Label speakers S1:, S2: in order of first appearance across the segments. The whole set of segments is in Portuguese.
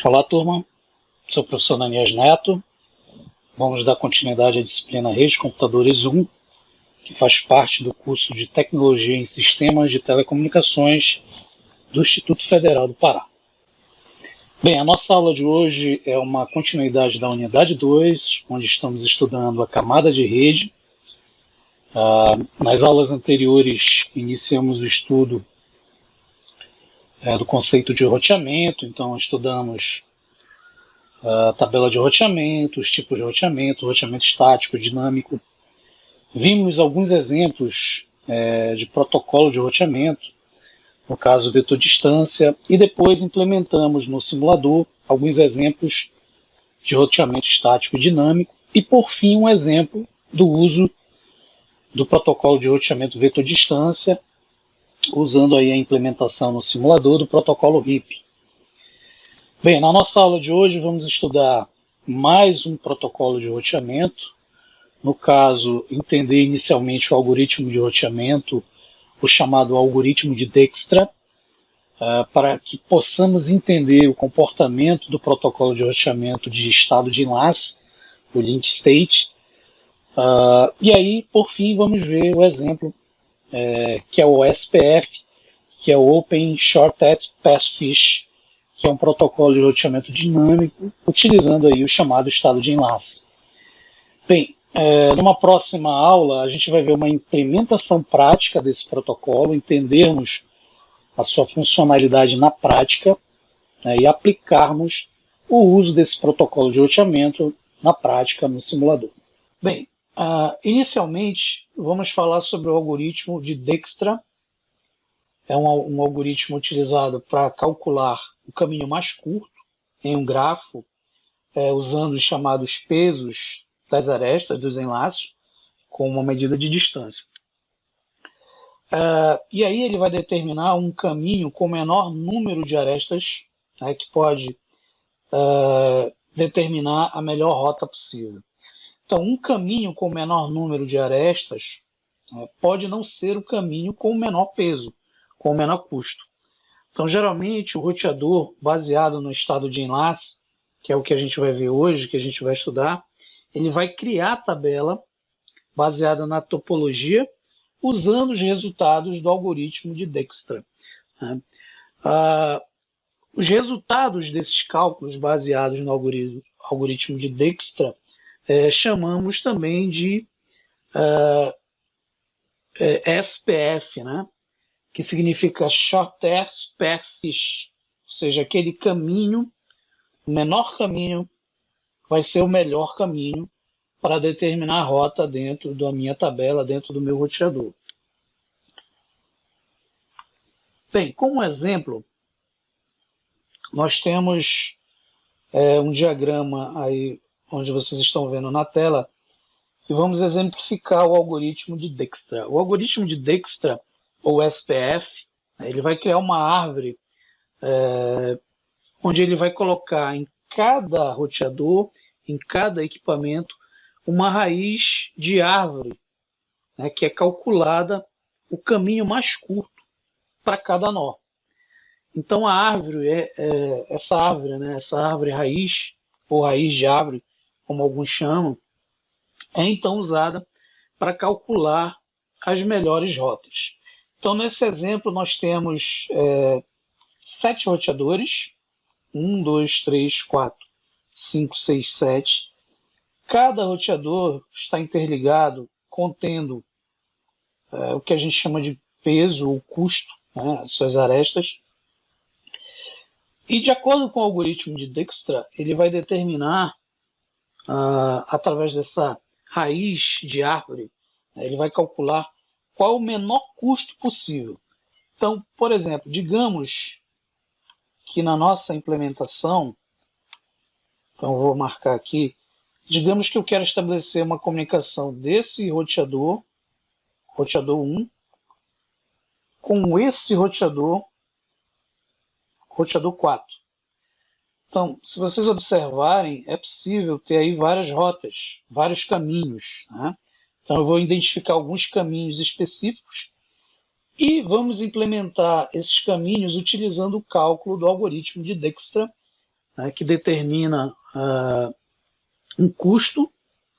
S1: Olá, turma. Sou o professor Daniel Neto. Vamos dar continuidade à disciplina Redes de Computadores 1, que faz parte do curso de Tecnologia em Sistemas de Telecomunicações do Instituto Federal do Pará. Bem, a nossa aula de hoje é uma continuidade da unidade 2, onde estamos estudando a camada de rede. Nas aulas anteriores, iniciamos o estudo do conceito de roteamento, então estudamos a tabela de roteamento, os tipos de roteamento estático, dinâmico. Vimos alguns exemplos de protocolo de roteamento, no caso vetor distância, e depois implementamos no simulador alguns exemplos de roteamento estático e dinâmico, e por fim um exemplo do uso do protocolo de roteamento vetor distância, usando aí a implementação no simulador do protocolo RIP. Bem, na nossa aula de hoje vamos estudar mais um protocolo de roteamento. No caso, entender inicialmente o algoritmo de roteamento, o chamado algoritmo de Dijkstra, para que possamos entender o comportamento do protocolo de roteamento de estado de enlace, o link state. E aí, por fim, vamos ver o exemplo, que é o SPF, que é o Open Shortcut Pathfish, que é um protocolo de roteamento dinâmico, utilizando aí o chamado estado de enlace. Bem, numa próxima aula a gente vai ver uma implementação prática desse protocolo, entendermos a sua funcionalidade na prática, e aplicarmos o uso desse protocolo de roteamento na prática no simulador. Bem, inicialmente vamos falar sobre o algoritmo de Dijkstra. É um algoritmo utilizado para calcular o caminho mais curto em um grafo, usando os chamados pesos das arestas, dos enlaces, com uma medida de distância. E aí ele vai determinar um caminho com o menor número de arestas, que pode determinar a melhor rota possível. Então, um caminho com o menor número de arestas pode não ser o caminho com o menor peso, com o menor custo. Então, geralmente, o roteador baseado no estado de enlace, que é o que a gente vai ver hoje, que a gente vai estudar, ele vai criar a tabela baseada na topologia, usando os resultados do algoritmo de Dijkstra. Os resultados desses cálculos baseados no algoritmo de Dijkstra chamamos também de SPF, que significa Shortest Pathfish, ou seja, aquele caminho, o menor caminho vai ser o melhor caminho para determinar a rota dentro da minha tabela, dentro do meu roteador. Bem, como exemplo, nós temos um diagrama aí, onde vocês estão vendo na tela, e vamos exemplificar o algoritmo de Dijkstra. O algoritmo de Dijkstra, ou SPF, ele vai criar uma árvore onde ele vai colocar em cada roteador, em cada equipamento, uma raiz de árvore, que é calculada o caminho mais curto para cada nó. Então a árvore, essa árvore raiz, ou raiz de árvore, como alguns chamam, é então usada para calcular as melhores rotas. Então nesse exemplo nós temos 7 roteadores, 1, 2, 3, 4, 5, 6, 7. Cada roteador está interligado, contendo o que a gente chama de peso ou custo, as suas arestas. E de acordo com o algoritmo de Dijkstra, ele vai determinar, através dessa raiz de árvore, ele vai calcular qual o menor custo possível. Então, por exemplo, digamos que na nossa implementação, então eu vou marcar aqui, digamos que eu quero estabelecer uma comunicação desse roteador 1, com esse roteador 4. Então, se vocês observarem, é possível ter aí várias rotas, vários caminhos. Então, eu vou identificar alguns caminhos específicos e vamos implementar esses caminhos utilizando o cálculo do algoritmo de Dijkstra né, que determina um custo.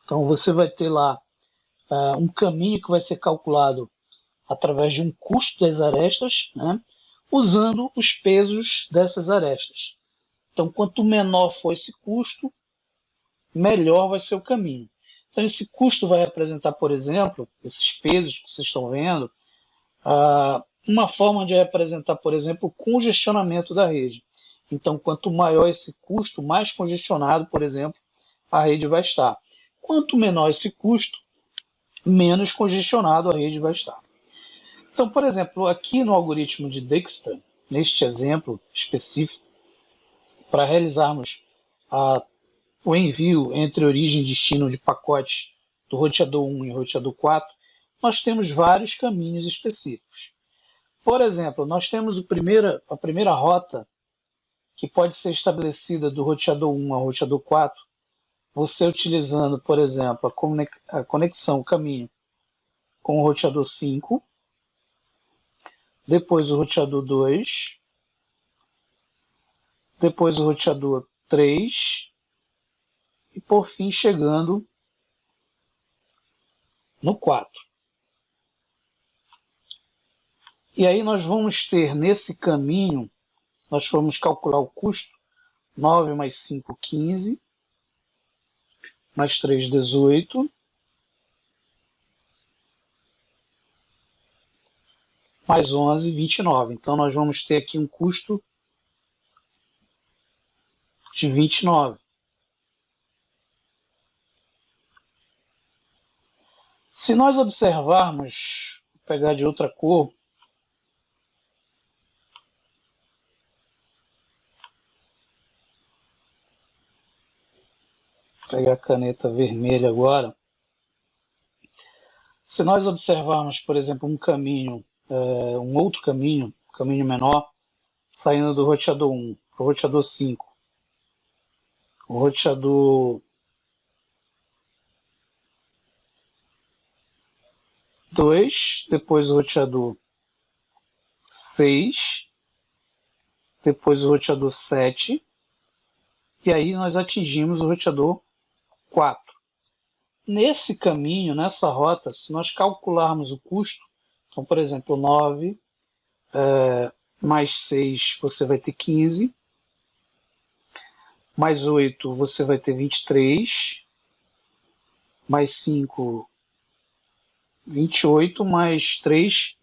S1: Então você vai ter lá um caminho que vai ser calculado através de um custo das arestas, né, usando os pesos dessas arestas. Então, quanto menor for esse custo, melhor vai ser o caminho. Então, esse custo vai representar, por exemplo, esses pesos que vocês estão vendo, uma forma de representar, por exemplo, o congestionamento da rede. Então, quanto maior esse custo, mais congestionado, por exemplo, a rede vai estar. Quanto menor esse custo, menos congestionado a rede vai estar. Então, por exemplo, aqui no algoritmo de Dijkstra, neste exemplo específico, para realizarmos o envio entre origem e destino de pacotes do roteador 1 e roteador 4, nós temos vários caminhos específicos. Por exemplo, nós temos a primeira rota que pode ser estabelecida do roteador 1 ao roteador 4, você utilizando, por exemplo, a conexão, o caminho com o roteador 5, depois o roteador 2, depois o roteador 3 e por fim chegando no 4. E aí nós vamos ter nesse caminho, nós vamos calcular o custo, 9 mais 5, 15, mais 3, 18, mais 11, 29. Então nós vamos ter aqui um custo de 29. Se nós observarmos, vou pegar de outra cor, vou pegar a caneta vermelha agora. Se nós observarmos, por exemplo, um caminho, um outro caminho, um caminho menor, saindo do roteador 1 para o roteador 5, o roteador 2, depois o roteador 6, depois o roteador 7, e aí nós atingimos o roteador 4. Nesse caminho, nessa rota, se nós calcularmos o custo, então, por exemplo, 9 mais 6 você vai ter 15, mais 8 você vai ter 23, mais 5, 28, mais 3,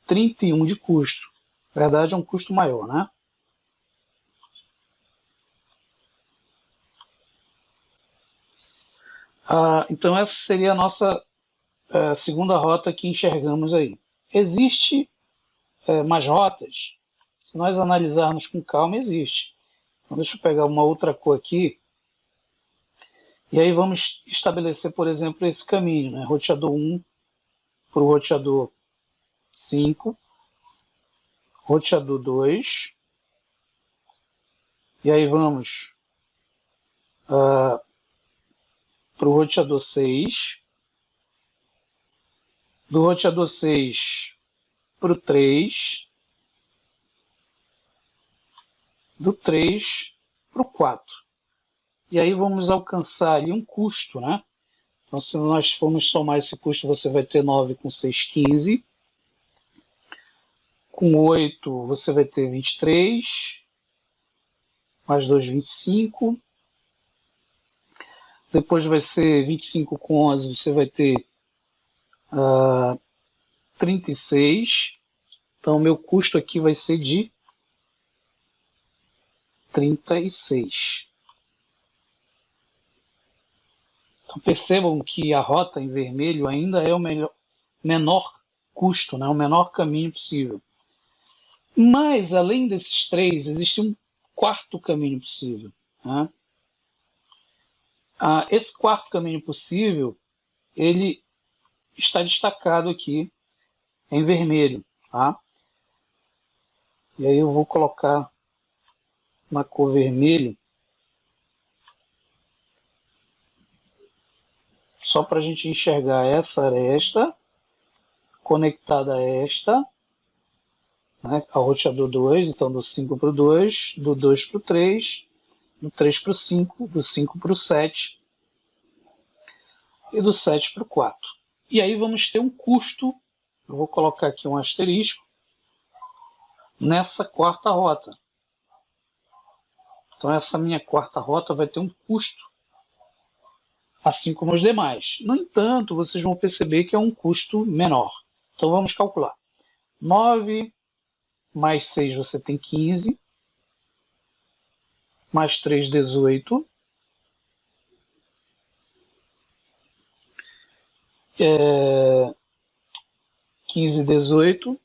S1: 31 de custo. Na verdade, é um custo maior, né? Então, essa seria a nossa segunda rota que enxergamos aí. Existe mais rotas? Se nós analisarmos com calma, existe. Então, deixa eu pegar uma outra cor aqui. E aí vamos estabelecer, por exemplo, esse caminho, né? Roteador 1 para o roteador 5, roteador 2, e aí vamos para o roteador 6, do roteador 6 para o 3, do 3 para o 4. E aí vamos alcançar ali um custo, né? Então, se nós formos somar esse custo, você vai ter 9 com 6, 15. Com 8, você vai ter 23. Mais 2, 25. Depois vai ser 25 com 11, você vai ter 36. Então, o meu custo aqui vai ser de 36. Então, percebam que a rota em vermelho ainda é o menor custo, né? O menor caminho possível. Mas, além desses três, existe um quarto caminho possível, né? Esse quarto caminho possível, ele está destacado aqui em vermelho, tá? E aí eu vou colocar na cor vermelho, só para a gente enxergar essa aresta conectada a esta, né, ao roteador 2, então do 5 para o 2, do 2 para o 3, do 3 para o 5, do 5 para o 7 e do 7 para o 4. E aí vamos ter um custo, eu vou colocar aqui um asterisco, nessa quarta rota. Então essa minha quarta rota vai ter um custo, assim como os demais. No entanto, vocês vão perceber que é um custo menor. Então vamos calcular. 9 mais 6 você tem 15, mais 3, 18. 15, 18.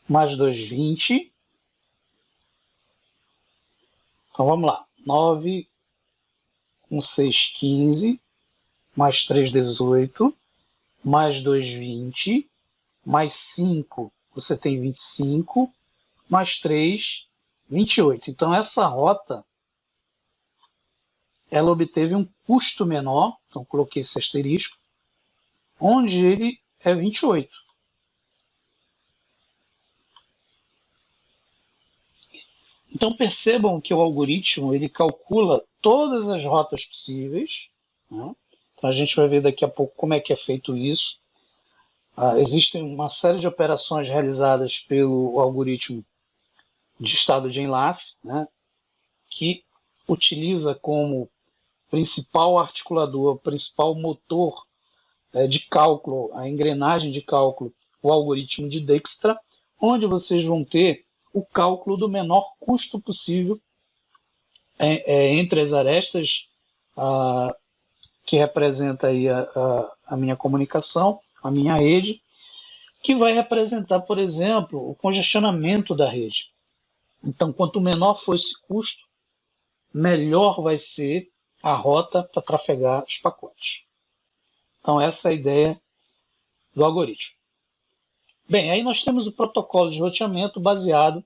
S1: Mais 2, 20. Então vamos lá. 9 com 6, 15. Mais 3, 18. Mais 2, 20. Mais 5, você tem 25. Mais 3, 28. Então essa rota, ela obteve um custo menor. Então coloquei esse asterisco, onde ele é 28. Então percebam que o algoritmo ele calcula todas as rotas possíveis, né? Então a gente vai ver daqui a pouco como é que é feito isso. Existem uma série de operações realizadas pelo algoritmo de estado de enlace, né? Que utiliza como principal articulador, principal motor de cálculo, a engrenagem de cálculo, o algoritmo de Dijkstra, onde vocês vão ter o cálculo do menor custo possível entre as arestas que representa aí a minha comunicação, a minha rede, que vai representar, por exemplo, o congestionamento da rede. Então, quanto menor for esse custo, melhor vai ser a rota para trafegar os pacotes. Então, essa é a ideia do algoritmo. Bem, aí nós temos o protocolo de roteamento baseado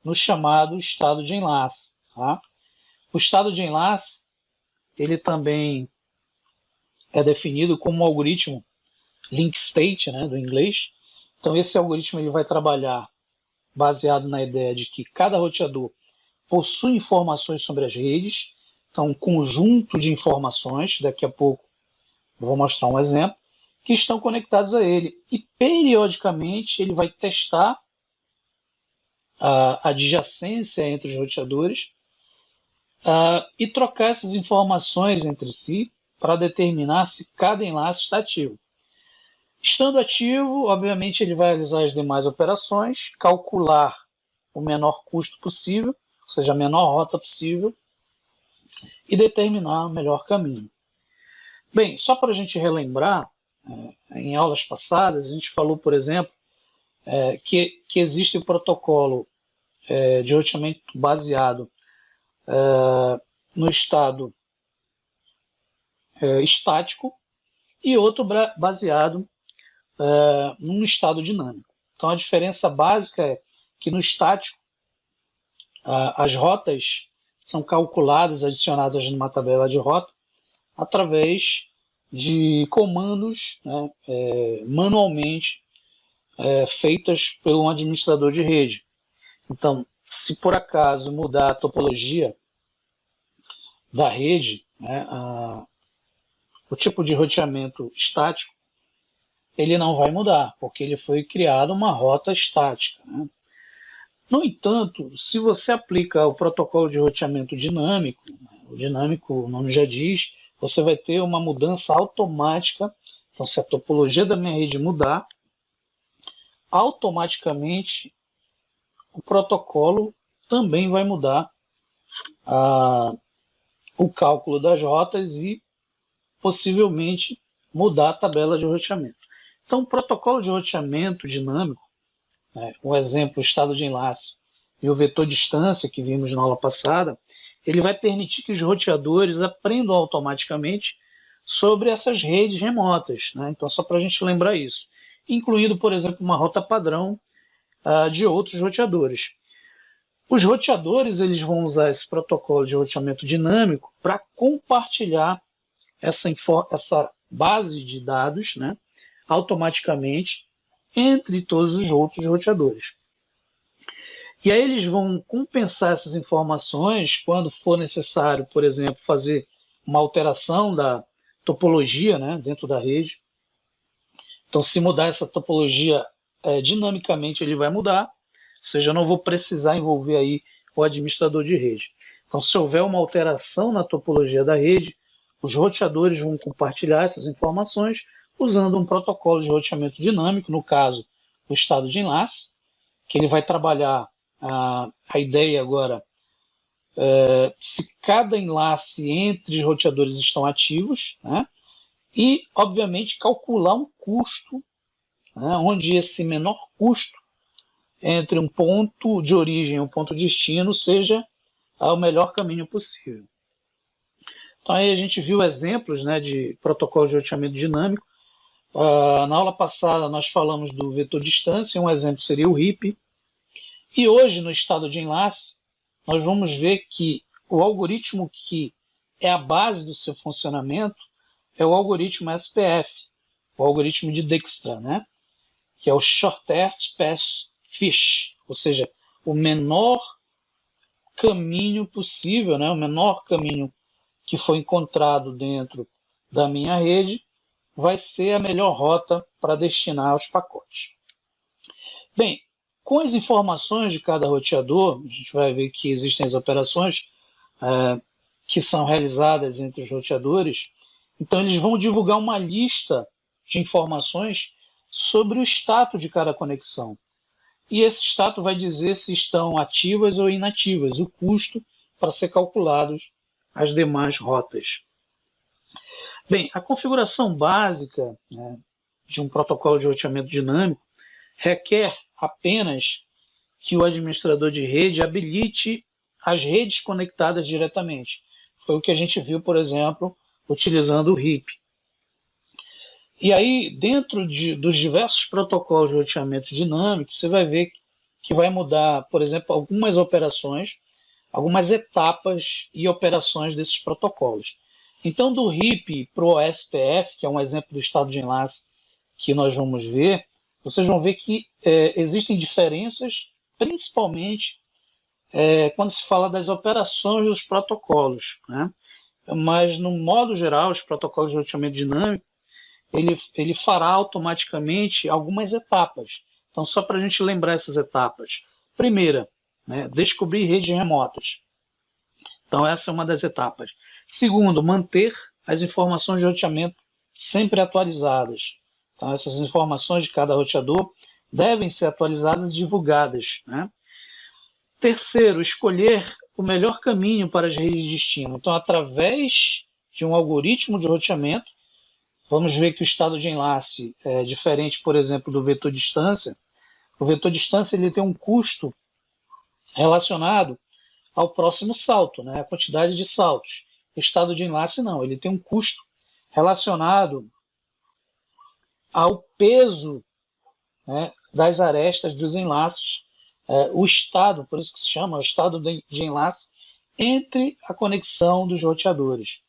S1: no chamado estado de enlace. Tá? O estado de enlace, ele também é definido como um algoritmo link state, né, do inglês. Então esse algoritmo ele vai trabalhar baseado na ideia de que cada roteador possui informações sobre as redes, então um conjunto de informações, daqui a pouco eu vou mostrar um exemplo, que estão conectados a ele. E periodicamente ele vai testar a adjacência entre os roteadores e trocar essas informações entre si para determinar se cada enlace está ativo. Estando ativo, obviamente ele vai realizar as demais operações, calcular o menor custo possível, ou seja, a menor rota possível, e determinar o melhor caminho. Bem, só para a gente relembrar, em aulas passadas, a gente falou, por exemplo, que existe o protocolo de roteamento baseado no estado estático e outro baseado num estado dinâmico. Então a diferença básica é que no estático as rotas são calculadas, adicionadas numa tabela de rota através de comandos, né, manualmente feitas por um administrador de rede. Então, se por acaso mudar a topologia da rede, né, o tipo de roteamento estático, ele não vai mudar, porque ele foi criado uma rota estática. Né? No entanto, se você aplica o protocolo de roteamento dinâmico, o dinâmico, o nome já diz, você vai ter uma mudança automática. Então, se a topologia da minha rede mudar, automaticamente o protocolo também vai mudar o cálculo das rotas e possivelmente mudar a tabela de roteamento. Então, o protocolo de roteamento dinâmico, o exemplo, o estado de enlace e o vetor distância que vimos na aula passada, ele vai permitir que os roteadores aprendam automaticamente sobre essas redes remotas. Né? Então, só para a gente lembrar isso. Incluindo, por exemplo, uma rota padrão de outros roteadores. Os roteadores eles vão usar esse protocolo de roteamento dinâmico para compartilhar essa base de dados, né, automaticamente entre todos os outros roteadores. E aí eles vão compensar essas informações quando for necessário, por exemplo, fazer uma alteração da topologia, né, dentro da rede. Então, se mudar essa topologia dinamicamente, ele vai mudar, ou seja, eu não vou precisar envolver aí o administrador de rede. Então, se houver uma alteração na topologia da rede, os roteadores vão compartilhar essas informações usando um protocolo de roteamento dinâmico, no caso, o estado de enlace, que ele vai trabalhar a ideia agora, se cada enlace entre os roteadores estão ativos, né? E, obviamente, calcular um custo, né? Onde esse menor custo entre um ponto de origem e um ponto de destino seja o melhor caminho possível. Então aí a gente viu exemplos, né, de protocolos de roteamento dinâmico. Na aula passada nós falamos do vetor distância, um exemplo seria o RIP. E hoje, no estado de enlace, nós vamos ver que o algoritmo que é a base do seu funcionamento é o algoritmo SPF, o algoritmo de Dijkstra, né? Que é o Shortest Path Fish, ou seja, o menor caminho possível, né? O menor caminho que foi encontrado dentro da minha rede vai ser a melhor rota para destinar os pacotes. Bem, com as informações de cada roteador, a gente vai ver que existem as operações que são realizadas entre os roteadores. Então, eles vão divulgar uma lista de informações sobre o status de cada conexão. E esse status vai dizer se estão ativas ou inativas, o custo para ser calculados as demais rotas. Bem, a configuração básica, né, de um protocolo de roteamento dinâmico requer apenas que o administrador de rede habilite as redes conectadas diretamente. Foi o que a gente viu, por exemplo, utilizando o RIP. E aí, dentro dos diversos protocolos de roteamento dinâmico, você vai ver que vai mudar, por exemplo, algumas operações, algumas etapas e operações desses protocolos. Então, do RIP para o OSPF, que é um exemplo do estado de enlace que nós vamos ver, vocês vão ver que existem diferenças, principalmente quando se fala das operações dos protocolos, né? Mas, no modo geral, os protocolos de roteamento dinâmico, ele fará automaticamente algumas etapas. Então, só para a gente lembrar essas etapas. Primeira, né, descobrir redes remotas. Então, essa é uma das etapas. Segundo, manter as informações de roteamento sempre atualizadas. Então, essas informações de cada roteador devem ser atualizadas e divulgadas, né? Terceiro, escolher o melhor caminho para as redes de destino. Então, através de um algoritmo de roteamento, vamos ver que o estado de enlace é diferente, por exemplo, do vetor distância. O vetor distância ele tem um custo relacionado ao próximo salto, né, a quantidade de saltos. O estado de enlace não, ele tem um custo relacionado ao peso, né, das arestas dos enlaces, o estado, por isso que se chama o estado de enlace, entre a conexão dos roteadores.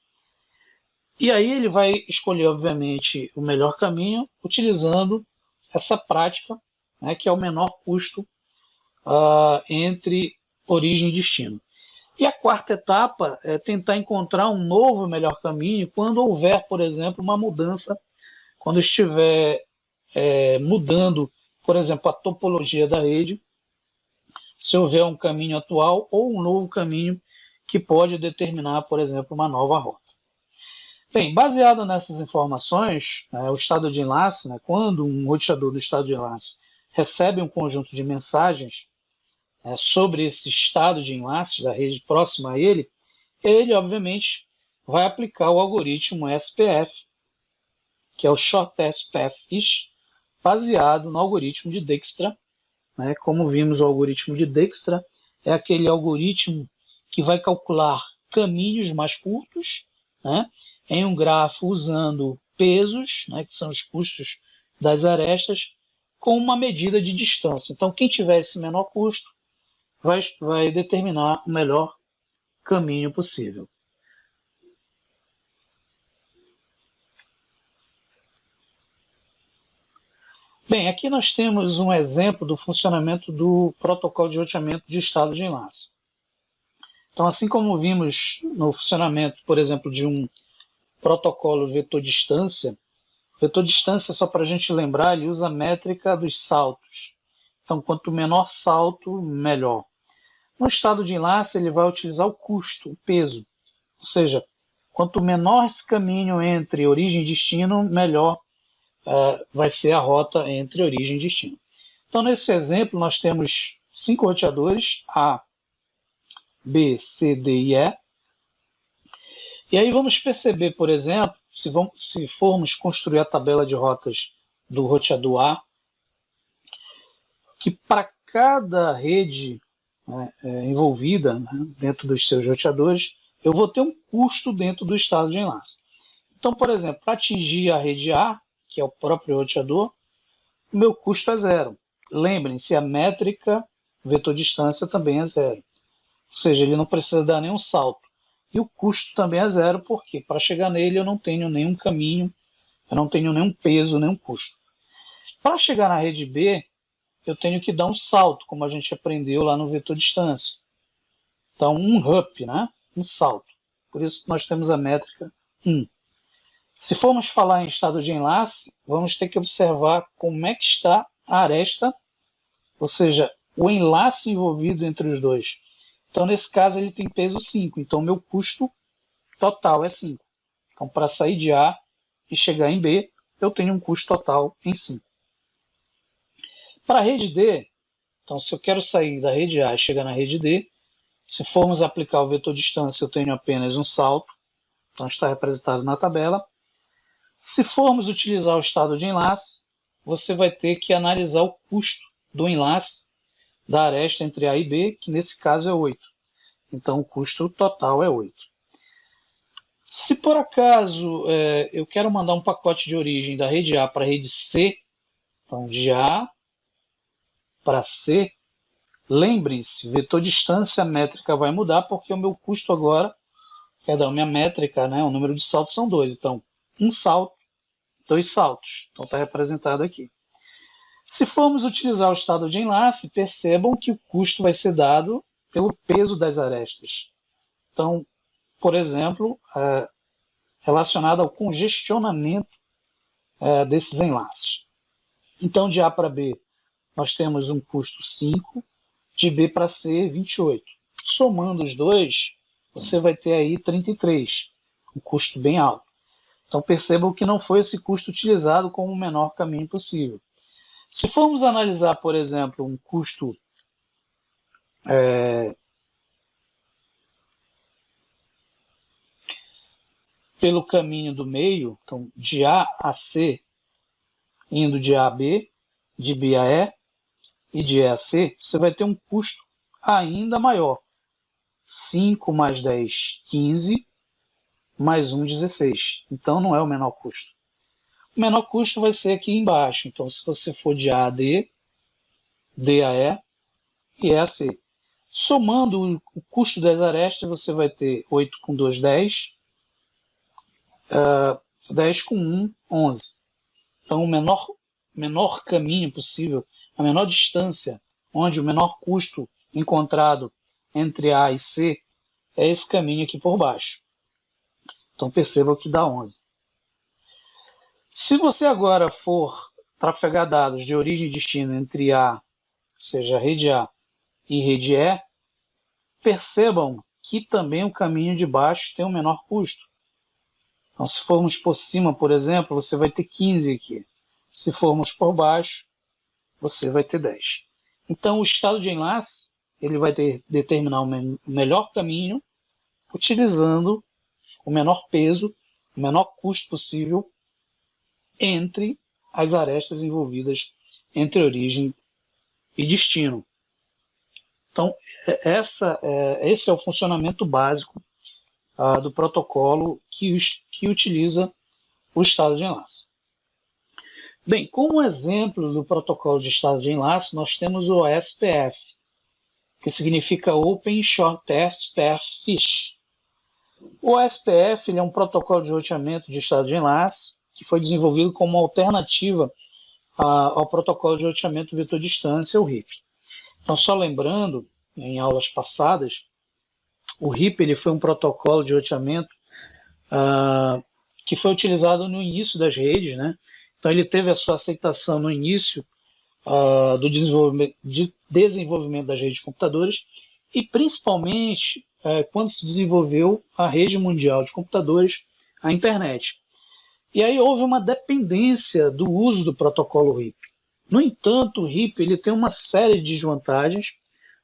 S1: E aí ele vai escolher, obviamente, o melhor caminho, utilizando essa prática, né, que é o menor custo entre origem e destino. E a quarta etapa é tentar encontrar um novo melhor caminho quando houver, por exemplo, uma mudança, quando estiver mudando, por exemplo, a topologia da rede, se houver um caminho atual ou um novo caminho que pode determinar, por exemplo, uma nova rota. Bem, baseado nessas informações, o estado de enlace, né, quando um roteador do estado de enlace recebe um conjunto de mensagens sobre esse estado de enlace da rede próxima a ele, obviamente, vai aplicar o algoritmo SPF, que é o Shortest Path Fish, baseado no algoritmo de Dijkstra. Né? Como vimos, o algoritmo de Dijkstra é aquele algoritmo que vai calcular caminhos mais curtos, né, em um grafo usando pesos, né, que são os custos das arestas, com uma medida de distância. Então, quem tiver esse menor custo vai determinar o melhor caminho possível. Bem, aqui nós temos um exemplo do funcionamento do protocolo de roteamento de estado de enlace. Então, assim como vimos no funcionamento, por exemplo, de um protocolo vetor-distância, vetor-distância, só para a gente lembrar, ele usa a métrica dos saltos. Então, quanto menor salto, melhor. No estado de enlace, ele vai utilizar o custo, o peso. Ou seja, quanto menor esse caminho entre origem e destino, melhor vai ser a rota entre origem e destino. Então, nesse exemplo, nós temos 5 roteadores, A, B, C, D e E. E aí vamos perceber, por exemplo, se formos construir a tabela de rotas do roteador A, que para cada rede envolvida, né, dentro dos seus roteadores, eu vou ter um custo dentro do estado de enlace. Então, por exemplo, para atingir a rede A, que é o próprio roteador, o meu custo é zero. Lembrem-se, a métrica vetor-distância também é zero. Ou seja, ele não precisa dar nenhum salto. E o custo também é zero, porque para chegar nele eu não tenho nenhum caminho, eu não tenho nenhum peso, nenhum custo. Para chegar na rede B, eu tenho que dar um salto, como a gente aprendeu lá no vetor-distância. Então, um up, né? Um salto. Por isso nós temos a métrica 1. Se formos falar em estado de enlace, vamos ter que observar como é que está a aresta, ou seja, o enlace envolvido entre os dois. Então, nesse caso, ele tem peso 5. Então, meu custo total é 5. Então, para sair de A e chegar em B, eu tenho um custo total em 5. Para a rede D, então, se eu quero sair da rede A e chegar na rede D, se formos aplicar o vetor distância, eu tenho apenas um salto. Então, está representado na tabela. Se formos utilizar o estado de enlace, você vai ter que analisar o custo do enlace da aresta entre A e B, que nesse caso é 8. Então, o custo total é 8. Se por acaso eu quero mandar um pacote de origem da rede A para a rede C, então de A para C, lembrem-se, vetor distância métrica vai mudar, porque o meu custo agora, a minha métrica, né, o número de saltos são 2. Então, um salto, 2 saltos. Então, está representado aqui. Se formos utilizar o estado de enlace, percebam que o custo vai ser dado pelo peso das arestas. Então, por exemplo, relacionado ao congestionamento desses enlaces. Então, de A para B, nós temos um custo 5, de B para C, 28. Somando os dois, você vai ter aí 33, um custo bem alto. Então, percebam que não foi esse custo utilizado como o menor caminho possível. Se formos analisar, por exemplo, um custo pelo caminho do meio, então de A a C, indo de A a B, de B a E e de E a C, você vai ter um custo ainda maior. 5 mais 10, 15, mais 1, 16. Então não é o menor custo. O menor custo vai ser aqui embaixo. Então, se você for de A a D, D a E e E a C. Somando o custo das arestas, você vai ter 8 com 2, 10. 10 com 1, 11. Então, o menor caminho possível, a menor distância, onde o menor custo encontrado entre A e C, é esse caminho aqui por baixo. Então, perceba que dá 11. Se você agora for trafegar dados de origem e destino entre A, ou seja, rede A e rede E, percebam que também o caminho de baixo tem um menor custo. Então, se formos por cima, por exemplo, você vai ter 15 aqui. Se formos por baixo, você vai ter 10. Então, o estado de enlace ele vai determinar o melhor caminho, utilizando o menor peso, o menor custo possível entre as arestas envolvidas entre origem e destino. Então, esse é o funcionamento básico do protocolo que utiliza o estado de enlace. Bem, como exemplo do protocolo de estado de enlace, nós temos o OSPF, que significa Open Short Test Path Fish. O OSPF é um protocolo de roteamento de estado de enlace que foi desenvolvido como alternativa ao protocolo de roteamento vetor distância, o RIP. Então, só lembrando, em aulas passadas, o RIP ele foi um protocolo de roteamento que foi utilizado no início das redes, né? Então, ele teve a sua aceitação no início do desenvolvimento das redes de computadores e, principalmente, quando se desenvolveu a rede mundial de computadores, a internet. E aí houve uma dependência do uso do protocolo RIP. No entanto, o RIP ele tem uma série de desvantagens,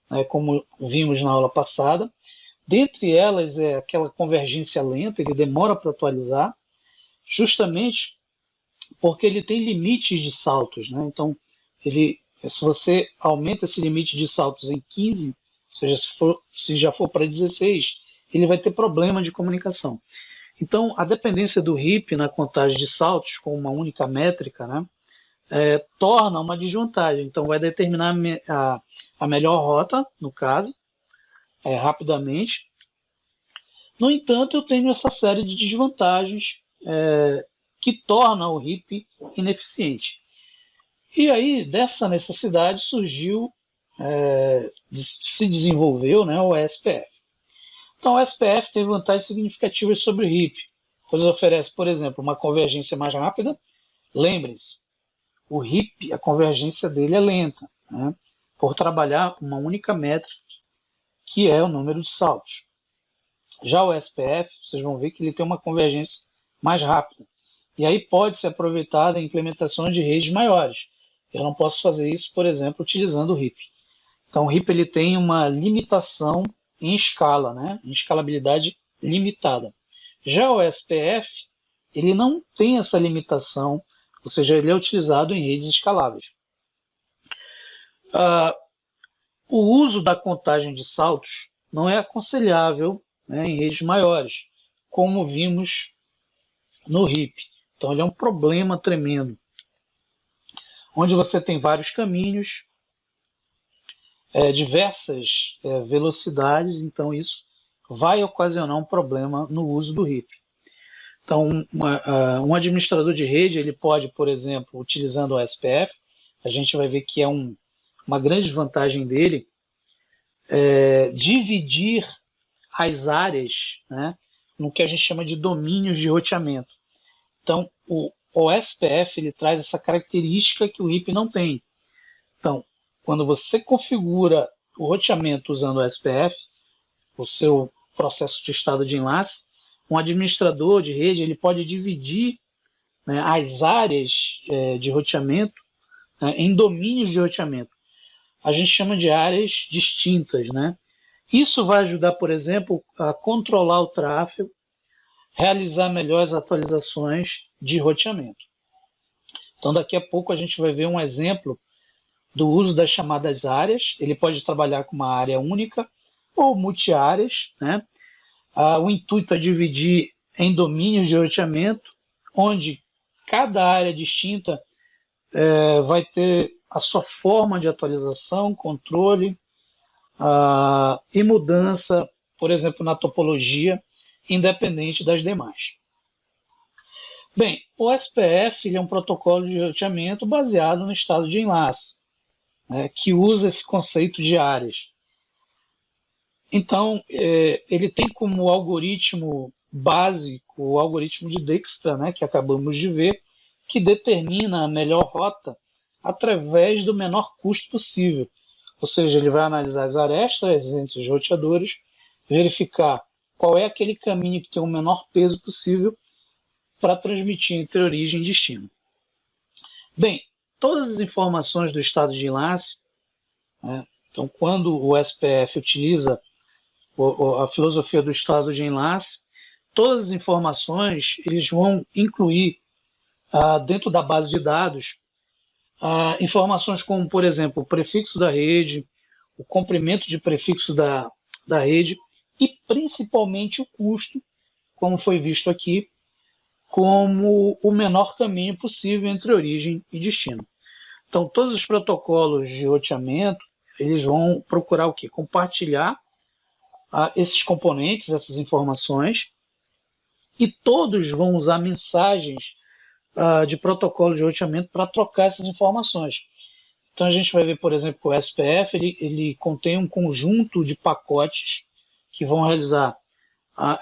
S1: né, como vimos na aula passada. Dentre elas é aquela convergência lenta, ele demora para atualizar, justamente porque ele tem limites de saltos, né? Então, se você aumenta esse limite de saltos em 15, ou seja, se já for para 16, ele vai ter problema de comunicação. Então, a dependência do RIP na contagem de saltos com uma única métrica, né, torna uma desvantagem. Então, vai determinar a melhor rota, no caso, rapidamente. No entanto, eu tenho essa série de desvantagens que torna o RIP ineficiente. E aí, dessa necessidade, se desenvolveu, né, o SPF. Então, o SPF tem vantagens significativas sobre o RIP, pois oferece, por exemplo, uma convergência mais rápida. Lembrem-se, o RIP, a convergência dele é lenta, né, por trabalhar uma única métrica, que é o número de saltos. Já o SPF, vocês vão ver que ele tem uma convergência mais rápida. E aí pode ser aproveitada em implementações de redes maiores. Eu não posso fazer isso, por exemplo, utilizando o RIP. Então, o RIP ele tem uma limitação em escala, né? Em escalabilidade limitada. Já o SPF, ele não tem essa limitação, ou seja, ele é utilizado em redes escaláveis. O uso da contagem de saltos não é aconselhável, né, em redes maiores, como vimos no RIP. Então, ele é um problema tremendo, onde você tem vários caminhos, diversas velocidades, então isso vai ocasionar um problema no uso do RIP. Então, um administrador de rede, ele pode, por exemplo, utilizando o SPF, a gente vai ver que é uma grande vantagem dele, dividir as áreas, né, no que a gente chama de domínios de roteamento. Então, o SPF ele traz essa característica que o RIP não tem. Então, quando você configura o roteamento usando o SPF, o seu processo de estado de enlace, um administrador de rede ele pode dividir, né, as áreas de roteamento, né, em domínios de roteamento. A gente chama de áreas distintas, né? Isso vai ajudar, por exemplo, a controlar o tráfego, realizar melhores atualizações de roteamento. Então, daqui a pouco a gente vai ver um exemplo do uso das chamadas áreas. Ele pode trabalhar com uma área única ou multi-áreas, né? O intuito é dividir em domínios de roteamento, onde cada área distinta vai ter a sua forma de atualização, controle e mudança, por exemplo, na topologia, independente das demais. Bem, o SPF ele é um protocolo de roteamento baseado no estado de enlace, né, que usa esse conceito de áreas. Então, ele tem como algoritmo básico o algoritmo de Dijkstra, né, que acabamos de ver, que determina a melhor rota através do menor custo possível. Ou seja, ele vai analisar as arestas entre os roteadores, verificar qual é aquele caminho que tem o menor peso possível para transmitir entre origem e destino. Bem, todas as informações do estado de enlace, né, então quando o SPF utiliza a filosofia do estado de enlace, todas as informações eles vão incluir dentro da base de dados informações como, por exemplo, o prefixo da rede, o comprimento de prefixo da rede e principalmente o custo, como foi visto aqui, como o menor caminho possível entre origem e destino. Então, todos os protocolos de roteamento, eles vão procurar o quê? Compartilhar esses componentes, essas informações, e todos vão usar mensagens de protocolo de roteamento para trocar essas informações. Então a gente vai ver, por exemplo, que o SPF ele contém um conjunto de pacotes que vão realizar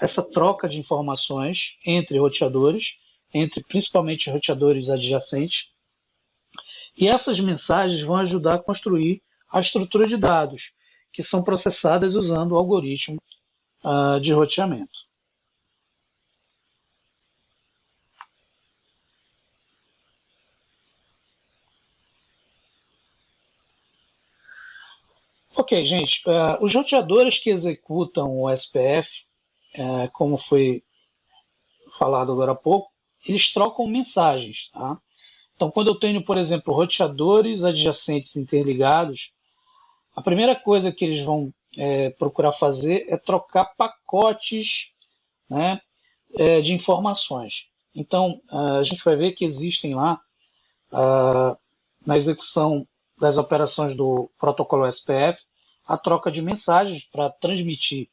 S1: essa troca de informações entre roteadores, entre principalmente roteadores adjacentes, e essas mensagens vão ajudar a construir a estrutura de dados, que são processadas usando o algoritmo de roteamento. Ok, gente, os roteadores que executam o SPF, como foi falado agora há pouco, eles trocam mensagens. Tá? Então, quando eu tenho, por exemplo, roteadores adjacentes interligados, a primeira coisa que eles vão procurar fazer é trocar pacotes, né, de informações. Então, a gente vai ver que existem lá, na execução das operações do protocolo SPF, a troca de mensagens para transmitir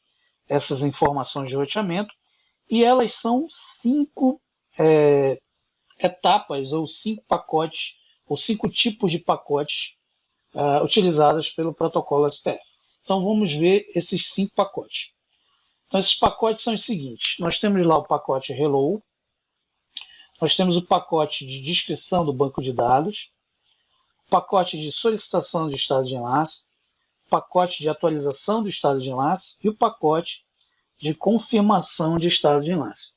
S1: essas informações de roteamento, e elas são 5 etapas, ou 5 pacotes, ou 5 tipos de pacotes utilizados pelo protocolo SPF. Então vamos ver esses 5 pacotes. Então esses pacotes são os seguintes: nós temos lá o pacote hello, nós temos o pacote de descrição do banco de dados, o pacote de solicitação de estado de enlace, o pacote de atualização do estado de enlace e o pacote de confirmação de estado de enlace.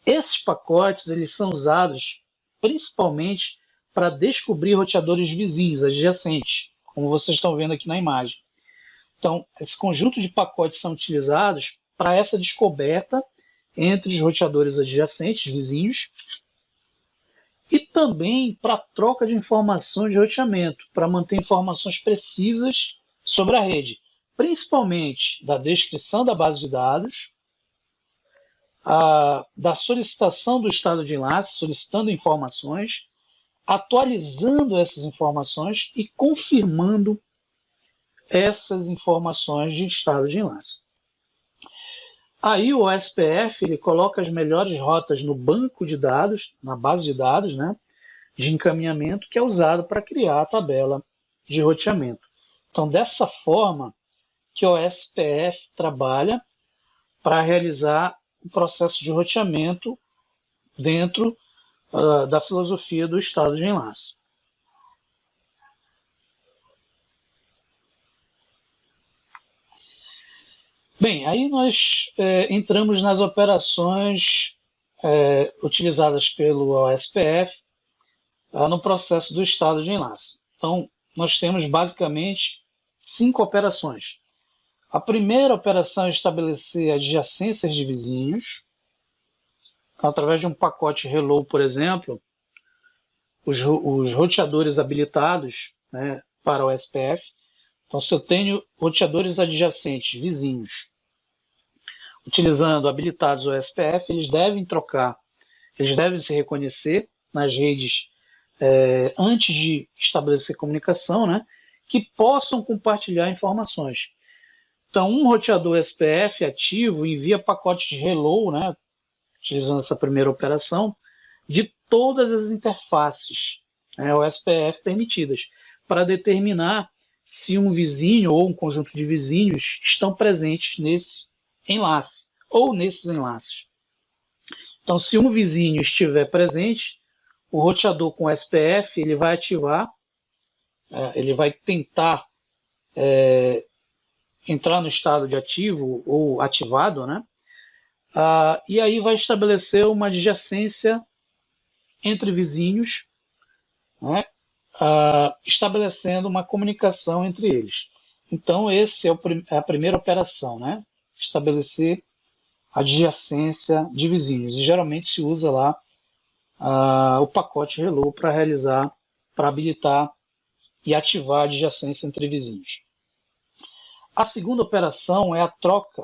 S1: Esses pacotes eles são usados principalmente para descobrir roteadores vizinhos, adjacentes, como vocês estão vendo aqui na imagem. Então, esse conjunto de pacotes são utilizados para essa descoberta entre os roteadores adjacentes, vizinhos, e também para troca de informações de roteamento, para manter informações precisas sobre a rede, principalmente da descrição da base de dados, da solicitação do estado de enlace, solicitando informações, atualizando essas informações e confirmando essas informações de estado de enlace. Aí o OSPF ele coloca as melhores rotas no banco de dados, na base de dados, né, de encaminhamento, que é usado para criar a tabela de roteamento. Então, dessa forma que o OSPF trabalha para realizar o processo de roteamento dentro da filosofia do estado de enlace. Bem, aí nós entramos nas operações utilizadas pelo OSPF no processo do estado de enlace. Então, nós temos basicamente 5 operações. A primeira operação é estabelecer adjacências de vizinhos. Então, através de um pacote hello, por exemplo, os roteadores habilitados, né, para o SPF. Então, se eu tenho roteadores adjacentes, vizinhos, utilizando habilitados ao SPF, eles devem trocar, eles devem se reconhecer nas redes antes de estabelecer comunicação, né, que possam compartilhar informações. Então, um roteador SPF ativo envia pacotes de hello, né, utilizando essa primeira operação, de todas as interfaces OSPF permitidas, para determinar se um vizinho ou um conjunto de vizinhos estão presentes nesse enlace ou nesses enlaces. Então, se um vizinho estiver presente, o roteador com SPF ele vai ativar, ele vai tentar entrar no estado de ativo ou ativado, né? E aí vai estabelecer uma adjacência entre vizinhos, né? Estabelecendo uma comunicação entre eles. Então, essa é a primeira operação, né? Estabelecer adjacência de vizinhos. E geralmente se usa lá o pacote hello para realizar, para habilitar e ativar a adjacência entre vizinhos. A segunda operação é a troca,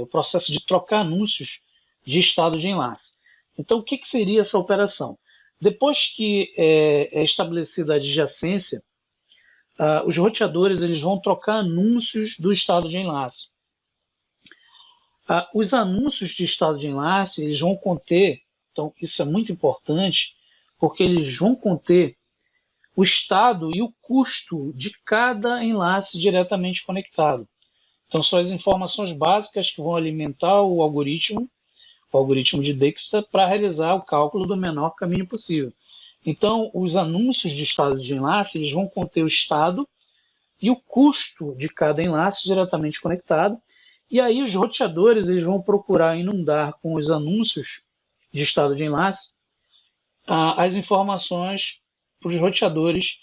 S1: o processo de trocar anúncios de estado de enlace. Então, o que seria essa operação? Depois que é estabelecida a adjacência, os roteadores eles vão trocar anúncios do estado de enlace. Os anúncios de estado de enlace eles vão conter Então, isso é muito importante, porque eles vão conter o estado e o custo de cada enlace diretamente conectado. Então, são as informações básicas que vão alimentar o algoritmo de Dijkstra, para realizar o cálculo do menor caminho possível. Então, os anúncios de estado de enlace eles vão conter o estado e o custo de cada enlace diretamente conectado. E aí os roteadores eles vão procurar inundar com os anúncios de estado de enlace as informações para os roteadores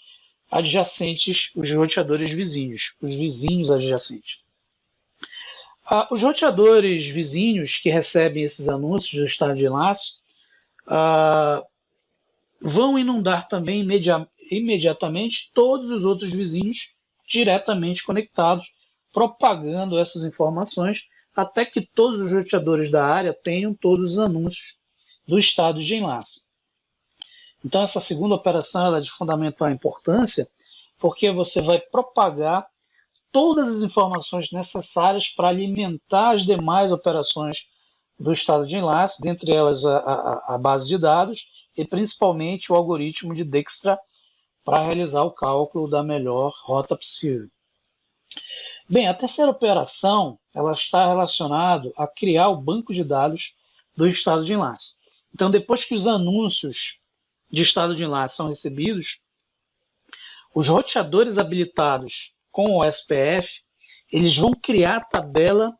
S1: adjacentes, os roteadores vizinhos, os vizinhos adjacentes. Os roteadores vizinhos que recebem esses anúncios do estado de enlace vão inundar também imediatamente todos os outros vizinhos diretamente conectados, propagando essas informações até que todos os roteadores da área tenham todos os anúncios do estado de enlace. Então, essa segunda operação ela é de fundamental importância, porque você vai propagar todas as informações necessárias para alimentar as demais operações do estado de enlace, dentre elas a base de dados e principalmente o algoritmo de Dijkstra para realizar o cálculo da melhor rota possível. Bem, a terceira operação ela está relacionada a criar o banco de dados do estado de enlace. Então, depois que os anúncios de estado de enlace são recebidos, os roteadores habilitados com o SPF, eles vão criar a tabela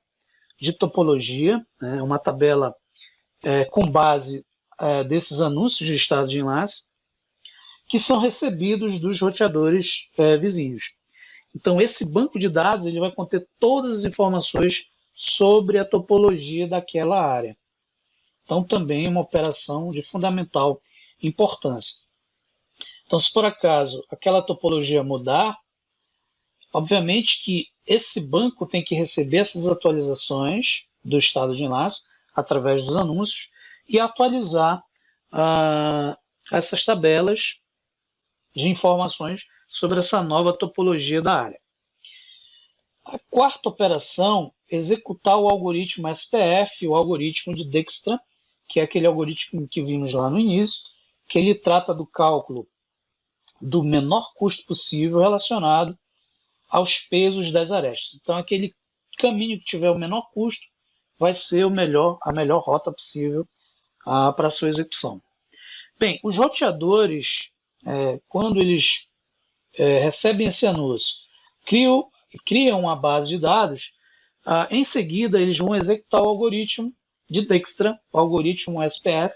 S1: de topologia, né, uma tabela com base desses anúncios de estado de enlace, que são recebidos dos roteadores vizinhos. Então, esse banco de dados ele vai conter todas as informações sobre a topologia daquela área. Então, também é uma operação de fundamental importância. Então, se por acaso aquela topologia mudar, obviamente que esse banco tem que receber essas atualizações do estado de enlace através dos anúncios e atualizar essas tabelas de informações sobre essa nova topologia da área. A quarta operação é executar o algoritmo SPF, o algoritmo de Dijkstra, que é aquele algoritmo que vimos lá no início, que ele trata do cálculo do menor custo possível relacionado aos pesos das arestas. Então, aquele caminho que tiver o menor custo vai ser a melhor rota possível para a sua execução. Bem, os roteadores, quando eles recebem esse anúncio, criam uma base de dados, em seguida eles vão executar o algoritmo de Dijkstra, o algoritmo SPF,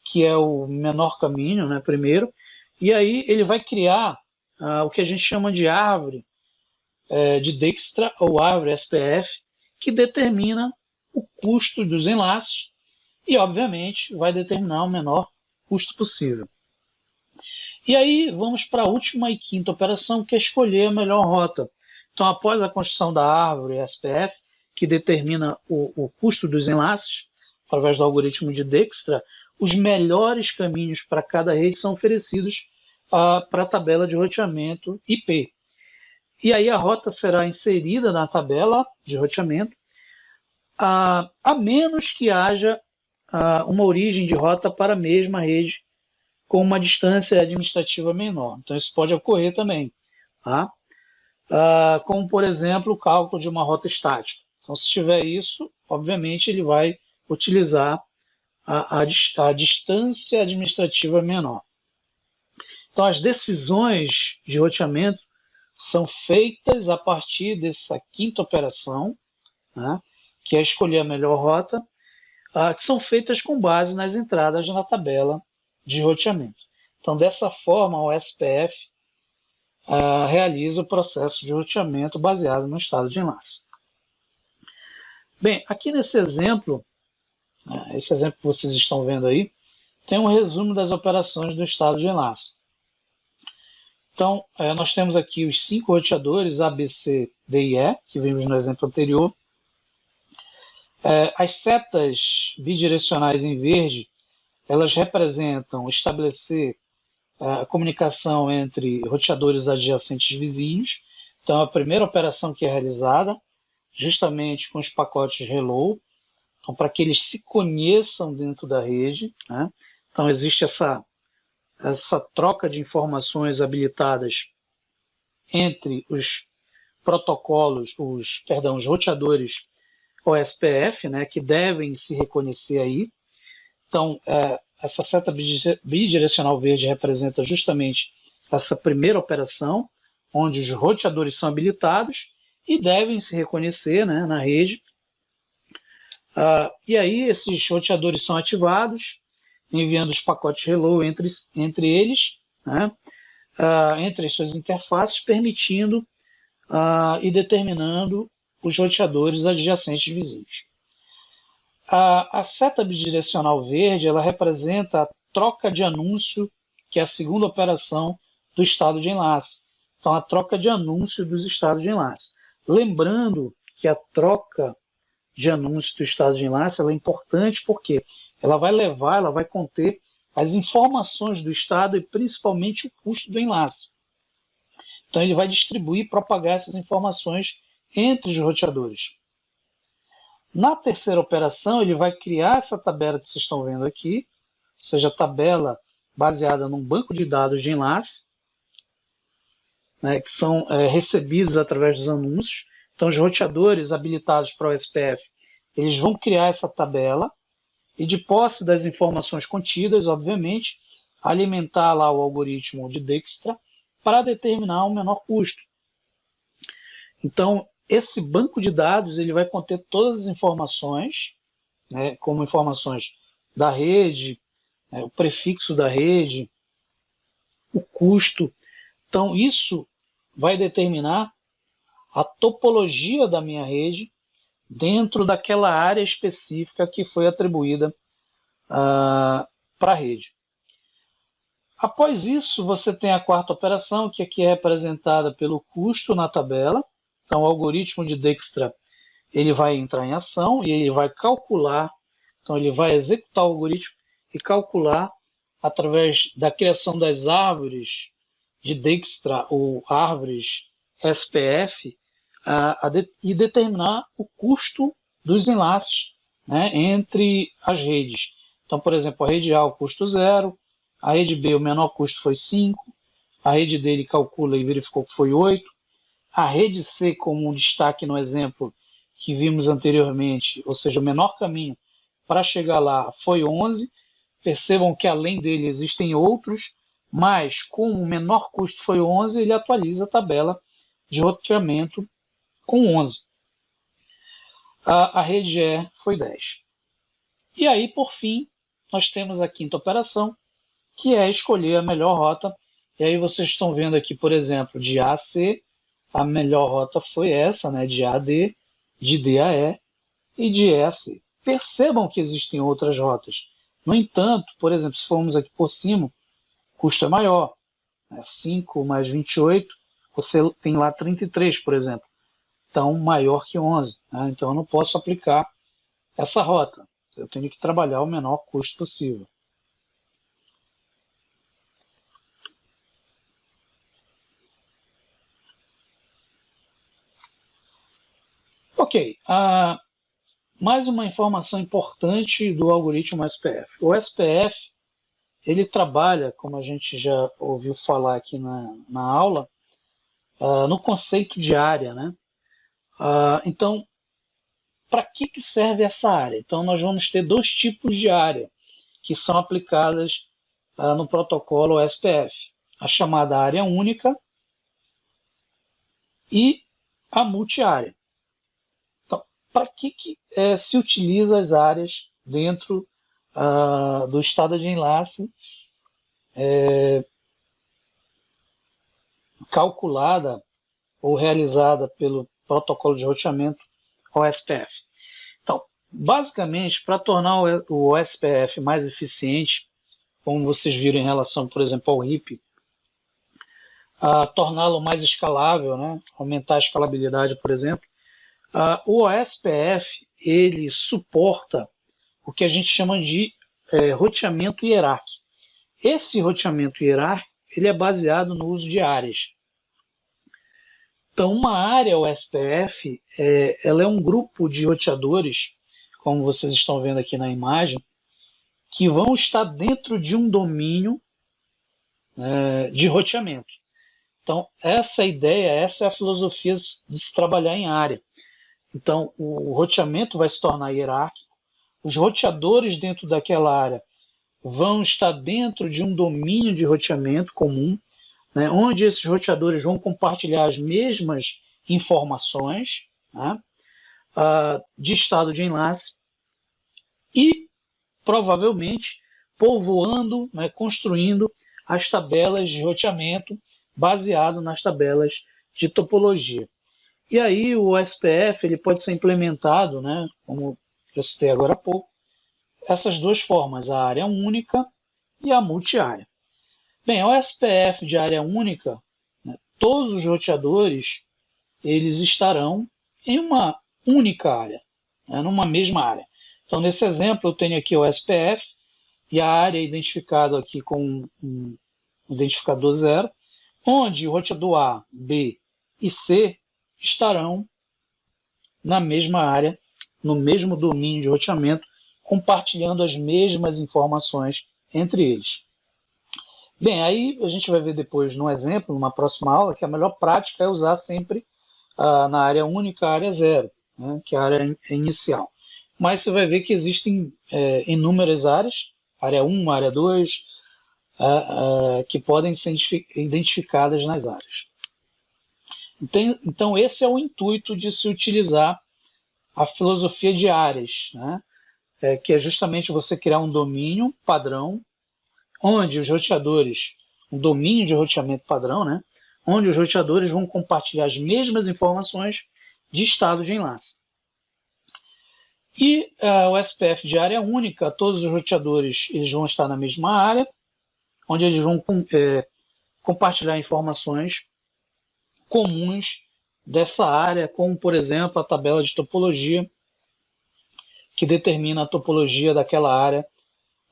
S1: que é o menor caminho, né, primeiro, e aí ele vai criar o que a gente chama de árvore de Dijkstra ou árvore SPF, que determina o custo dos enlaces e, obviamente, vai determinar o menor custo possível. E aí vamos para a última e quinta operação, que é escolher a melhor rota. Então, após a construção da árvore SPF, que determina o custo dos enlaces, através do algoritmo de Dijkstra, os melhores caminhos para cada rede são oferecidos para a tabela de roteamento IP. E aí a rota será inserida na tabela de roteamento, a menos que haja uma origem de rota para a mesma rede com uma distância administrativa menor. Então isso pode ocorrer também, tá? Como, por exemplo, o cálculo de uma rota estática. Então, se tiver isso, obviamente ele vai utilizar a distância administrativa menor. Então, as decisões de roteamento são feitas a partir dessa quinta operação, né, que é escolher a melhor rota, que são feitas com base nas entradas na tabela de roteamento. Então, dessa forma, o SPF realiza o processo de roteamento baseado no estado de enlace. Bem, aqui nesse exemplo, esse exemplo que vocês estão vendo aí, tem um resumo das operações do estado de enlace. Então, nós temos aqui os 5 roteadores A, B, C, D e E, que vimos no exemplo anterior. As setas bidirecionais em verde, elas representam estabelecer a comunicação entre roteadores adjacentes vizinhos. Então, a primeira operação que é realizada, justamente com os pacotes hello, Então, para que eles se conheçam dentro da rede, né? Então existe essa troca de informações habilitadas entre os protocolos, os roteadores OSPF, né, que devem se reconhecer aí. Então, essa seta bidirecional verde representa justamente essa primeira operação, onde os roteadores são habilitados e devem se reconhecer, né, na rede. E aí esses roteadores são ativados, enviando os pacotes hello entre eles, né, entre as suas interfaces, permitindo e determinando os roteadores adjacentes vizinhos. A seta bidirecional verde, ela representa a troca de anúncio, que é a segunda operação do estado de enlace. Então, a troca de anúncio dos estados de enlace. Lembrando que a troca de anúncio do estado de enlace ela é importante porque ela vai conter as informações do estado e principalmente o custo do enlace. Então, ele vai distribuir e propagar essas informações entre os roteadores. Na terceira operação, ele vai criar essa tabela que vocês estão vendo aqui, ou seja, a tabela baseada num banco de dados de enlace, né, que são recebidos através dos anúncios. Então, os roteadores habilitados para o SPF, eles vão criar essa tabela e, de posse das informações contidas, obviamente, alimentar lá o algoritmo de Dijkstra para determinar um menor custo. Então, esse banco de dados ele vai conter todas as informações, né, como informações da rede, né, o prefixo da rede, o custo. Então, isso vai determinar a topologia da minha rede dentro daquela área específica que foi atribuída para a rede. Após isso, você tem a quarta operação, que aqui é representada pelo custo na tabela. Então, o algoritmo de Dijkstra ele vai entrar em ação e ele vai calcular, então ele vai executar o algoritmo e calcular através da criação das árvores de Dijkstra ou árvores SPF e determinar o custo dos enlaces, né, entre as redes. Então, por exemplo, a rede A o custo 0, a rede B o menor custo foi 5, a rede D ele calcula e verificou que foi 8, a rede C, como um destaque no exemplo que vimos anteriormente, ou seja, o menor caminho para chegar lá foi 11. Percebam que além dele existem outros, mas como o menor custo foi 11, ele atualiza a tabela de roteamento com 11. A rede E foi 10. E aí, por fim, nós temos a quinta operação, que é escolher a melhor rota. E aí vocês estão vendo aqui, por exemplo, de A a C, a melhor rota foi essa, né, de A a D, de D a E e de E a C. Percebam que existem outras rotas. No entanto, por exemplo, se formos aqui por cima, o custo é maior. 5 mais 28, você tem lá 33, por exemplo. Então, maior que 11. Né? Então, eu não posso aplicar essa rota. Eu tenho que trabalhar o menor custo possível. Ok, mais uma informação importante do algoritmo SPF. O SPF, ele trabalha, como a gente já ouviu falar aqui na aula, no conceito de área, né? Então, para que serve essa área? Então, nós vamos ter dois tipos de área que são aplicadas no protocolo SPF. A chamada área única e a multiárea. Para que se utiliza as áreas dentro do estado de enlace calculada ou realizada pelo protocolo de roteamento OSPF? Então, basicamente, para tornar o OSPF mais eficiente, como vocês viram em relação, por exemplo, ao RIP, torná-lo mais escalável, né? Aumentar a escalabilidade, por exemplo, o OSPF ele suporta o que a gente chama de roteamento hierárquico. Esse roteamento hierárquico ele é baseado no uso de áreas. Então, uma área OSPF ela é um grupo de roteadores como vocês estão vendo aqui na imagem, que vão estar dentro de um domínio de roteamento. Então, essa é a ideia, essa é a filosofia de se trabalhar em área. Então, o roteamento vai se tornar hierárquico, os roteadores dentro daquela área vão estar dentro de um domínio de roteamento comum, né, onde esses roteadores vão compartilhar as mesmas informações, né, de estado de enlace e, provavelmente, povoando, né, construindo as tabelas de roteamento baseado nas tabelas de topologia. E aí o SPF ele pode ser implementado, né, como eu citei agora há pouco, essas duas formas, a área única e a multiárea. Bem, o SPF de área única, né, todos os roteadores eles estarão em uma única área, né, numa mesma área. Então, nesse exemplo, eu tenho aqui o SPF e a área identificada aqui com um identificador 0, onde o roteador A, B e C estarão na mesma área, no mesmo domínio de roteamento, compartilhando as mesmas informações entre eles. Bem, aí a gente vai ver depois no exemplo, numa próxima aula, que a melhor prática é usar sempre na área única a área 0, né, que é a área inicial. Mas você vai ver que existem inúmeras áreas, área 1, área 2, que podem ser identificadas nas áreas. Então, esse é o intuito de se utilizar a filosofia de áreas, né? Que é justamente você criar um domínio padrão, onde os roteadores, um domínio de roteamento padrão, né? Onde os roteadores vão compartilhar as mesmas informações de estado de enlace. E o SPF de área única, todos os roteadores eles vão estar na mesma área, onde eles vão compartilhar informações comuns dessa área, como, por exemplo, a tabela de topologia, que determina a topologia daquela área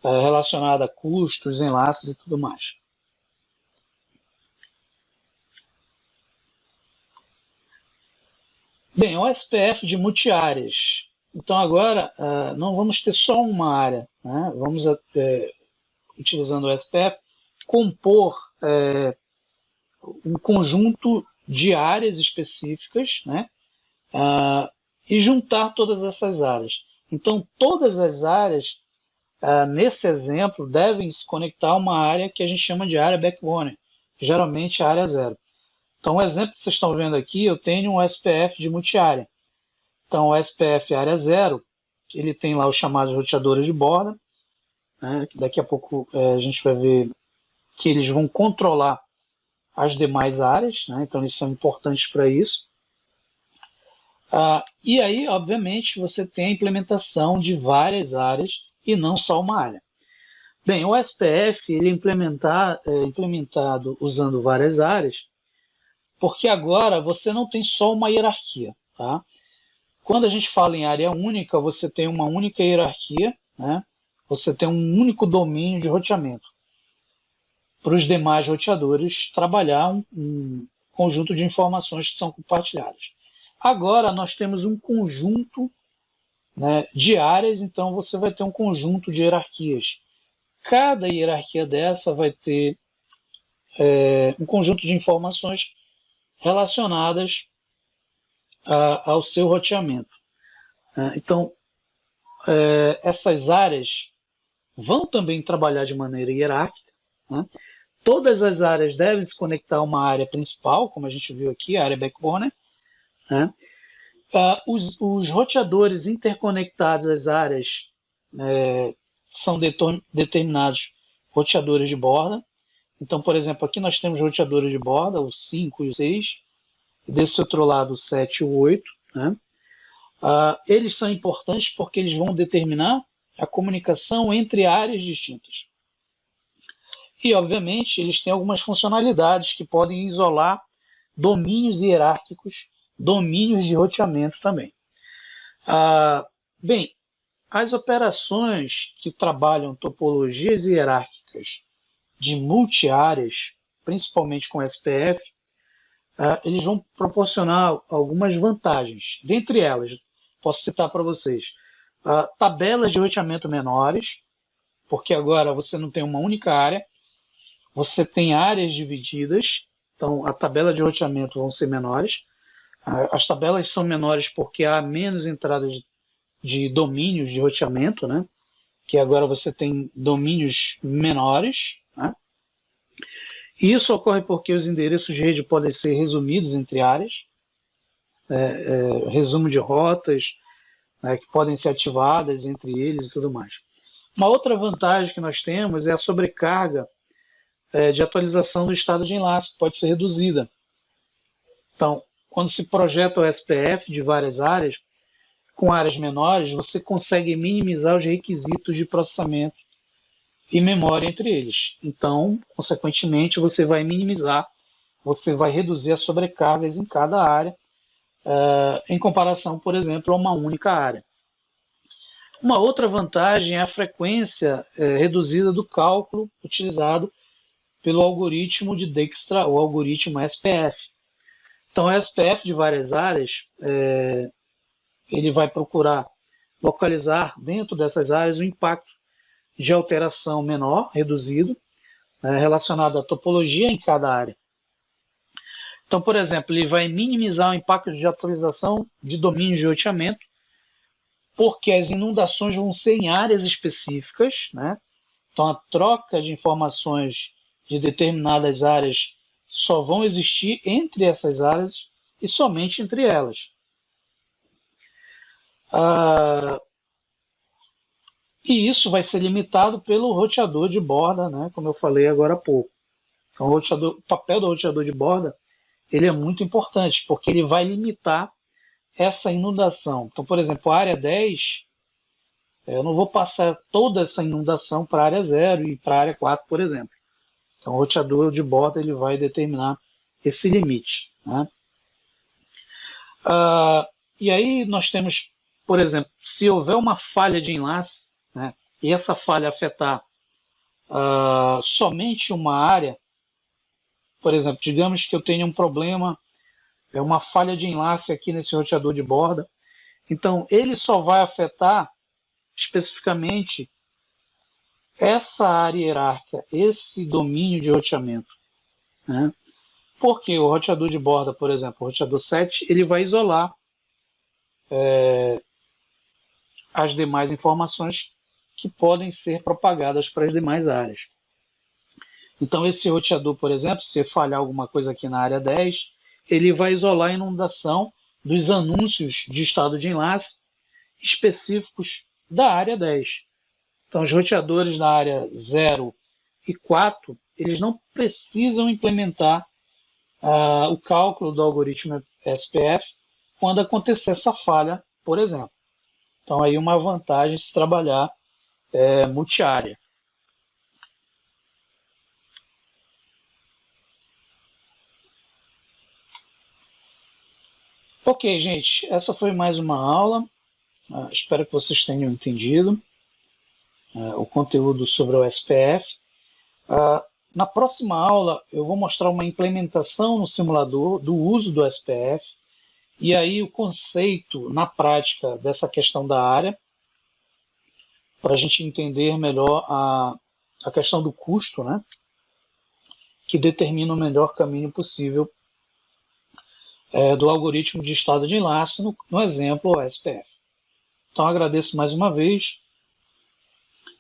S1: relacionada a custos, enlaces e tudo mais. Bem, o SPF de multiáreas. Então, agora, não vamos ter só uma área, né? Vamos, utilizando o SPF, compor um conjunto de áreas específicas, né? E juntar todas essas áreas. Então, todas as áreas, nesse exemplo, devem se conectar a uma área que a gente chama de área backbone, geralmente a área 0. Então, o exemplo que vocês estão vendo aqui, eu tenho um SPF de multiárea. Então, o SPF área 0, ele tem lá os chamados roteadores de borda, né? Daqui a pouco a gente vai ver que eles vão controlar as demais áreas, né? Então eles são importantes para isso. E aí, obviamente, você tem a implementação de várias áreas e não só uma área. Bem, o SPF ele é implementado usando várias áreas, porque agora você não tem só uma hierarquia. Tá? Quando a gente fala em área única, você tem uma única hierarquia, né? Você tem um único domínio de roteamento. Para os demais roteadores trabalhar um conjunto de informações que são compartilhadas. Agora nós temos um conjunto, né, de áreas, então você vai ter um conjunto de hierarquias. Cada hierarquia dessa vai ter um conjunto de informações relacionadas ao seu roteamento. Então, essas áreas vão também trabalhar de maneira hierárquica, né? Todas as áreas devem se conectar a uma área principal, como a gente viu aqui, a área backbone, né? Os roteadores interconectados às áreas são determinados roteadores de borda. Então, por exemplo, aqui nós temos roteadores de borda, o 5 e o 6, e desse outro lado o 7 e o 8. Né? Eles são importantes porque eles vão determinar a comunicação entre áreas distintas. E, obviamente, eles têm algumas funcionalidades que podem isolar domínios hierárquicos, domínios de roteamento também. Bem, as operações que trabalham topologias hierárquicas de multiáreas, principalmente com SPF, eles vão proporcionar algumas vantagens. Dentre elas, posso citar para vocês, tabelas de roteamento menores, porque agora você não tem uma única área, você tem áreas divididas, então a tabela de roteamento vão ser menores. As tabelas são menores porque há menos entrada de domínios de roteamento, né? Que agora você tem domínios menores, né? Isso ocorre porque os endereços de rede podem ser resumidos entre áreas, resumo de rotas, né, que podem ser ativadas entre eles e tudo mais. Uma outra vantagem que nós temos é a sobrecarga de atualização do estado de enlace, que pode ser reduzida. Então, quando se projeta o SPF de várias áreas, com áreas menores, você consegue minimizar os requisitos de processamento e memória entre eles. Então, consequentemente, você vai minimizar, você vai reduzir as sobrecargas em cada área, em comparação, por exemplo, a uma única área. Uma outra vantagem é a frequência reduzida do cálculo utilizado pelo algoritmo de Dijkstra, o algoritmo SPF. Então, o SPF de várias áreas, ele vai procurar localizar dentro dessas áreas o impacto de alteração menor, reduzido, relacionado à topologia em cada área. Então, por exemplo, ele vai minimizar o impacto de atualização de domínios de roteamento, porque as inundações vão ser em áreas específicas, né? Então, a troca de informações de determinadas áreas só vão existir entre essas áreas e somente entre elas. E isso vai ser limitado pelo roteador de borda, né? Como eu falei agora há pouco. Então, o papel do roteador de borda ele é muito importante, porque ele vai limitar essa inundação. Então, por exemplo, a área 10, eu não vou passar toda essa inundação para a área 0 e para a área 4, por exemplo. Então, o roteador de borda ele vai determinar esse limite, né? E aí nós temos, por exemplo, se houver uma falha de enlace, né, e essa falha afetar somente uma área, por exemplo, digamos que eu tenha um problema, uma falha de enlace aqui nesse roteador de borda, então ele só vai afetar especificamente essa área hierárquica, esse domínio de roteamento, né? Porque o roteador de borda, por exemplo, o roteador 7, ele vai isolar as demais informações que podem ser propagadas para as demais áreas. Então, esse roteador, por exemplo, se falhar alguma coisa aqui na área 10, ele vai isolar a inundação dos anúncios de estado de enlace específicos da área 10. Então, os roteadores da área 0 e 4, eles não precisam implementar o cálculo do algoritmo SPF quando acontecer essa falha, por exemplo. Então, aí uma vantagem se trabalhar multiárea. Ok, gente, essa foi mais uma aula. Espero que vocês tenham entendido o conteúdo sobre o SPF. Na próxima aula, eu vou mostrar uma implementação no simulador do uso do SPF e aí o conceito na prática dessa questão da área, para a gente entender melhor a questão do custo, né, que determina o melhor caminho possível do algoritmo de estado de enlace, no exemplo o SPF. Então agradeço mais uma vez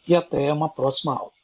S1: e até uma próxima aula.